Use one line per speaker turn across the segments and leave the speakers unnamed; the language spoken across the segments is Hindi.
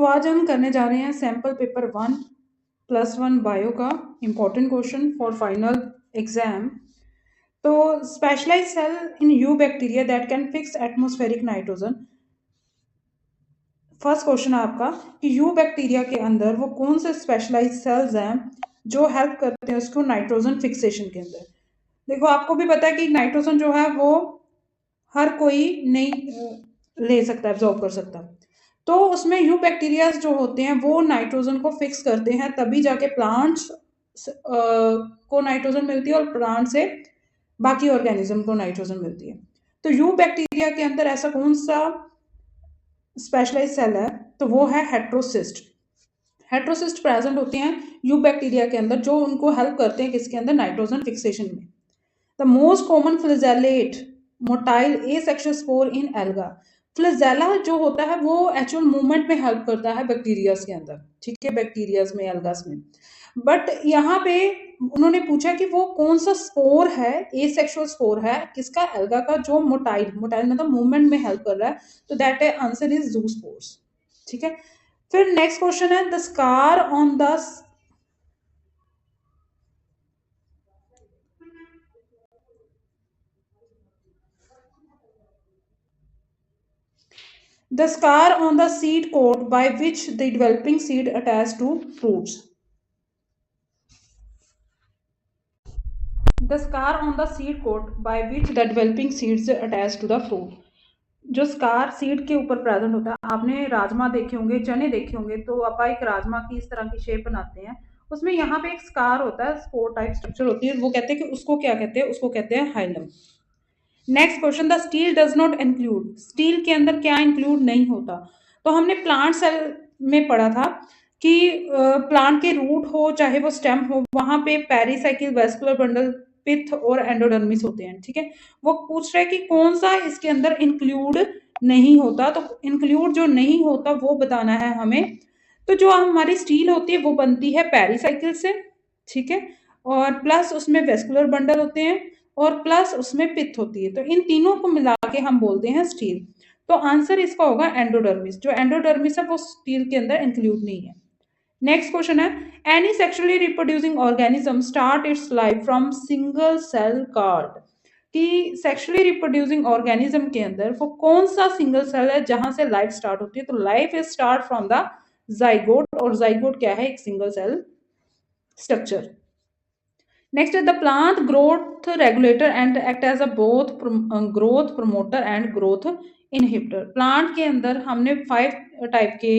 तो आज हम करने जा रहे हैं सैम्पल पेपर 1+1 बायो का important question for final exam. तो specialise cell in you bacteria that can fix atmospheric nitrogen. First question है आपका कि यू बैक्टीरिया के अंदर वो कौन से स्पेशलाइज सेल्स हैं जो हेल्प करते हैं उसको नाइट्रोजन फिक्सेशन के अंदर। देखो आपको भी पता है कि नाइट्रोजन जो है वो हर कोई नहीं ले सकता, एब्जॉर्ब कर सकता। तो उसमें यू बैक्टीरिया जो होते हैं वो नाइट्रोजन को फिक्स करते हैं, तभी जाके प्लांट्स को नाइट्रोजन मिलती है और प्लांट से बाकी ऑर्गेनिज्म को नाइट्रोजन मिलती है। तो यू बैक्टीरिया के अंदर ऐसा कौन सा स्पेशलाइज सेल है, तो वो है हेट्रोसिस्ट। हेट्रोसिस्ट प्रेजेंट होते हैं यू बैक्टीरिया के अंदर जो उनको हेल्प करते हैं किसके अंदर, नाइट्रोजन फिक्सेशन में। The most common flagellate motile asexual spore in alga. Flagella जो होता है वो एक्चुअल मूवमेंट में हेल्प करता है बैक्टीरियाज के अंदर, ठीक है, बैक्टीरियाज में, एल्गास में। बट यहाँ पे उन्होंने पूछा कि वो कौन सा स्पोर है, एसेक्सुअल स्पोर है किसका, एल्गा का, जो मोटाइल मतलब मूवमेंट में हेल्प कर रहा है। तो दैट आंसर इज ज़ूस्पोर्स, ठीक है। फिर नेक्स्ट क्वेश्चन है the scar on the scar on the seed coat by which the developing seed attach to fruits. The scar on the seed coat by which the developing seeds attach to the fruit. जो स्कार सीड के ऊपर प्रेजेंट होता है, आपने राजमा देखे होंगे, चने देखे होंगे, तो आप एक राजमा की इस तरह की शेप बनाते हैं, उसमें यहाँ पे एक स्कार होता है, स्पोर टाइप स्ट्रक्चर होती है, वो कहते हैं कि उसको क्या कहते हैं, उसको कहते हैं hilum. Next question, the steel does not include. Steel के अंदर क्या इंक्लूड नहीं होता, तो हमने प्लांट सेल में पढ़ा था कि प्लांट के रूट हो चाहे वो स्टेम हो, वहां पे पेरिसाइकिल, वेस्कुलर बंडल, पिथ और एंडोडर्मिस होते हैं, ठीक है। वो पूछ रहे हैं कि कौन सा इसके अंदर इंक्लूड नहीं होता, तो इंक्लूड जो नहीं होता वो बताना है हमें। तो जो हमारी स्टील होती है वो बनती है पेरिसाइकिल से, ठीक है, और प्लस उसमें वेस्कुलर बंडल होते हैं और प्लस उसमें पिथ होती है, तो इन तीनों को मिला के हम बोलते हैं स्टील। तो आंसर इसका होगा एंडोडर्मिस। जो एंडोडर्मिस है वो स्टील के अंदर इंक्लूड नहीं है। नेक्स्ट क्वेश्चन है any sexually reproducing organism start its life from single cell card. कि सेक्सुअली रिप्रोड्यूसिंग ऑर्गेनिज्म के अंदर वो कौन सा सिंगल सेल है जहां से लाइफ स्टार्ट होती है, तो life is start from the zygote, और जाइगोट क्या है, एक single cell structure. Next is the plant growth regulator and act as a both growth promoter and growth inhibitor. Plant के अंदर हमने 5 टाइप के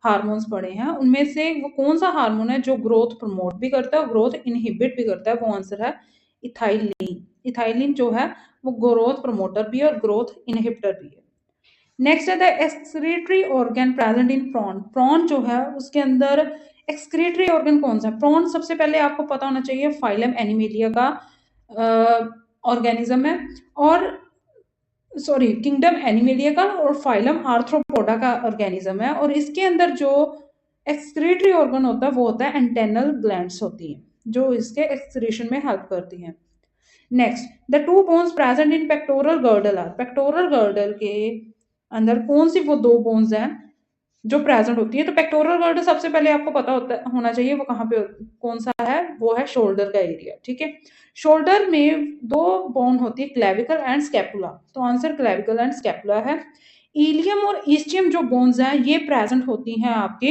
हार्मोन्स पढ़े हैं, उनमें से वो कौन सा हार्मोन है जो ग्रोथ प्रमोट भी करता है और ग्रोथ इनहिबिट भी करता है, वो आंसर है इथाइलिन। इथाइलिन जो है वो ग्रोथ प्रमोटर भी और ग्रोथ इनहिबिटर भी है। नेक्स्ट है the excretory organ present in prawn. Prawn जो है उसके अंदर एक्सक्रीटरी ऑर्गन कौन सा है, प्रॉन सबसे पहले आपको पता होना चाहिए फाइलम एनिमेलिया का ऑर्गेनिज्म है, और सॉरी किंगडम एनिमेलिया का, और फाइलम आर्थ्रोपोडा का ऑर्गेनिज्म है, और इसके अंदर जो एक्सक्रीटरी ऑर्गन होता है वो होता है एंटेनल ग्लैंड्स होती हैं जो इसके एक्सक्रीशन में हेल्प करती हैं। Next the two bones present in pectoral girdle are. Pectoral girdle के अंदर कौन सी वो दो बोन्स हैं जो प्रेजेंट होती है, तो पेक्टोरल गर्डल सबसे पहले आपको पता होना चाहिए वो कहाँ पे, कौन सा है, वो है शोल्डर का एरिया, ठीक है। शोल्डर में दो बोन होती है, क्लेविकल एंड स्कैपुला, तो आंसर क्लेविकल एंड स्कैपुला है। इलियम और ईस्टियम जो बोन्स हैं ये प्रेजेंट होती हैं आपके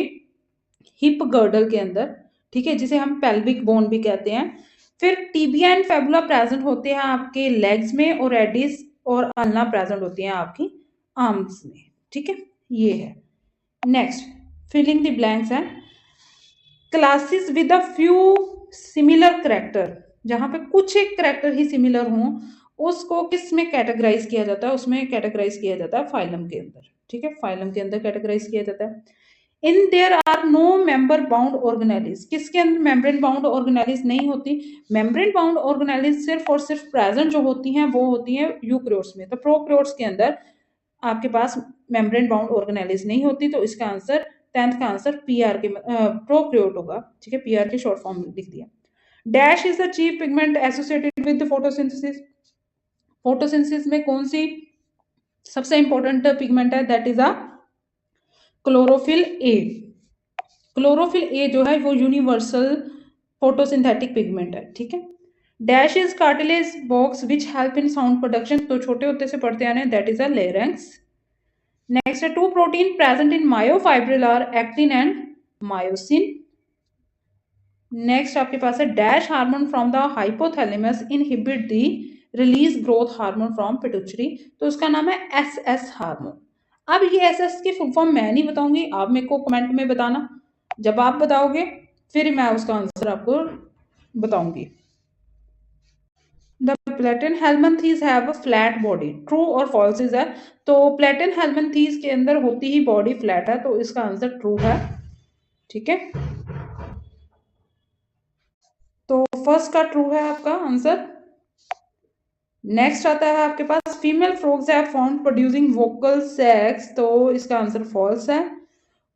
हिप गर्डल के अंदर, ठीक है, जिसे हम पेल्विक बोन भी कहते हैं। फिर टीबिया एंड फेबुला प्रेजेंट होते हैं आपके लेग्स में, और रेडिस और अल्ना प्रेजेंट होती हैं आपकी आर्म्स में, ठीक है, ये है। नेक्स्ट फिलिंग द ब्लैंक्स है classes with a few similar character, जहां पे कुछ एक करेक्टर ही सिमिलर हों उसको किस में कैटेगराइज किया जाता है, उसमें कैटेगराइज किया जाता है फाइलम के अंदर, ठीक है, फाइलम के अंदर कैटेगराइज किया जाता है। In there are no membrane bound organelles. किसके अंदर मेम्ब्रेन बाउंड ऑर्गेनेलिस नहीं होती, मेम्ब्रेन बाउंड ऑर्गेनेलिस सिर्फ और सिर्फ प्रेजेंट जो होती हैं वो होती हैं यूकैरियोट्स में। तो प्रोकैरियोट्स के अंदर आपके पास मेम्ब्रेन बाउंड ऑर्गेनेलिस नहीं होती, तो इसका आंसर 10th का आंसर पीआर के प्रोकैरियोट होगा, ठीक है, पीआर की शॉर्ट फॉर्म लिख दिया। Dash is the chief pigment associated with photosynthesis. Photosynthesis में कौन सी सबसे इंपॉर्टेंट पिगमेंट है, that is a chlorophyll a. Chlorophyll a जो है वो यूनिवर्सल फोटोसिंथेटिक पिगमेंट है, ठीक है। Dash is cartilage box which help in sound production, तो छोटे होते से पढ़ते आने, that is a larynx. Next है two protein present in myofibril are actin and myosin. Next आपके पास है dash hormone from the hypothalamus inhibit the release growth hormone from pituitary, तो उसका नाम है एसएस हार्मोन। अब ये एसएस की फुल फॉर्म मैं नहीं बताऊंगी, आप मेरे को कमेंट में बताना, जब आप बताओगे फिर मैं उसका आंसर आपको बताऊंगी। The platyhelminthes have a flat body, true और फॉल्स इज है, तो प्लेटन हेलमंथीज के अंदर होती ही बॉडी फ्लैट है, तो इसका आंसर ट्रू है, ठीक है। तो फर्स्ट का ट्रू है आपका आंसर। नेक्स्ट आता है आपके पास female frogs have found producing vocal sacs, तो इसका आंसर फॉल्स है।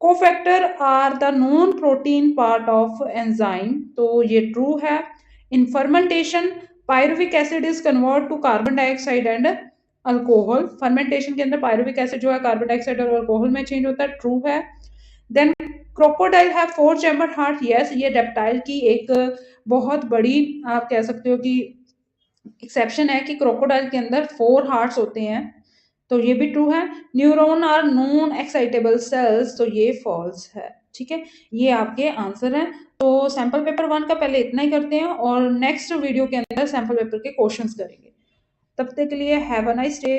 Cofactor are the non protein part of enzyme, तो ये ट्रू है। In fermentation pyruvic acid is convert to carbon dioxide and alcohol, fermentation के अंदर पायरुविक एसिड जो है कार्बन डाइऑक्साइड और अल्कोहल में चेंज होता है, ट्रू है। Then crocodile have four chamber heart, yes, ये रेप्टाइल की एक बहुत बड़ी आप कह सकते हो कि एक्सेप्शन है कि क्रोकोडाइल के अंदर 4 हार्ट्स होते हैं, तो ये भी ट्रू है। Neuron are non excitable cells, तो ये फॉल्स है, ठीक है। ये आपके आंसर हैं। तो सैंपल पेपर 1 का पहले इतना ही करते हैं और नेक्स्ट वीडियो के अंदर सैंपल पेपर के क्वेश्चंस करेंगे। तब तक के लिए हैव अ नाइस डे।